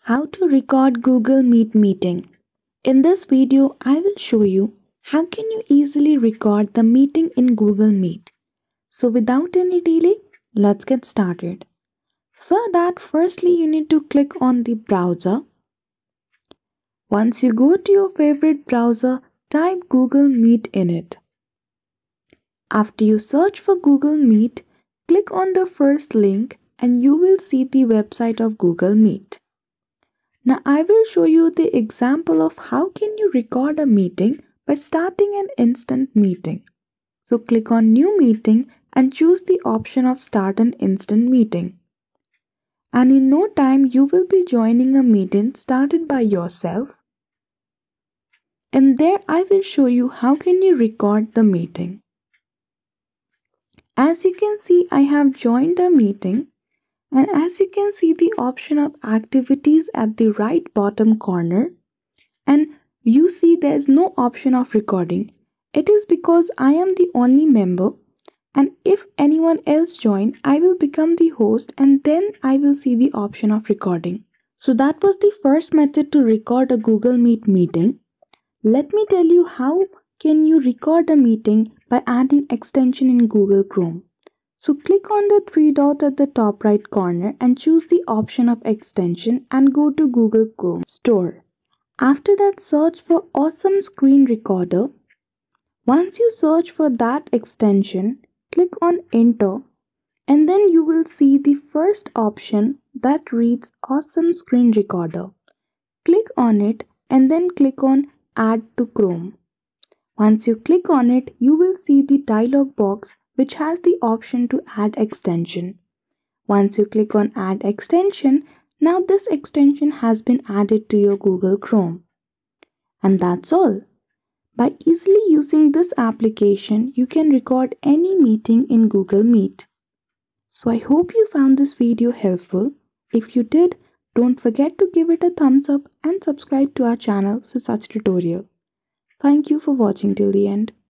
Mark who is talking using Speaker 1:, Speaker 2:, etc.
Speaker 1: How to record Google Meet meeting. In this video, I will show you how can you easily record the meeting in Google Meet. So without any delay, let's get started. For that, firstly you need to click on the browser. Once you go to your favorite browser, type Google Meet in it. After you search for Google Meet, click on the first link and you will see the website of Google Meet. Now I will show you the example of how can you record a meeting by starting an instant meeting. So click on New Meeting and choose the option of Start an Instant Meeting. And in no time you will be joining a meeting started by yourself. And there I will show you how can you record the meeting. As you can see, I have joined a meeting. And as you can see the option of activities at the right bottom corner, and you see there is no option of recording. It is because I am the only member, and if anyone else join, I will become the host and then I will see the option of recording. So that was the first method to record a Google Meet meeting. Let me tell you how can you record a meeting by adding extension in Google Chrome. So click on the three dots at the top right corner and choose the option of extension and go to Google Chrome Store. After that, search for Awesome Screen Recorder. Once you search for that extension, click on Enter and then you will see the first option that reads Awesome Screen Recorder. Click on it and then click on Add to Chrome. Once you click on it, you will see the dialog box which has the option to add extension. Once you click on Add Extension, now this extension has been added to your Google Chrome. And that's all. By easily using this application, you can record any meeting in Google Meet. So I hope you found this video helpful. If you did, don't forget to give it a thumbs up and subscribe to our channel for such tutorial. Thank you for watching till the end.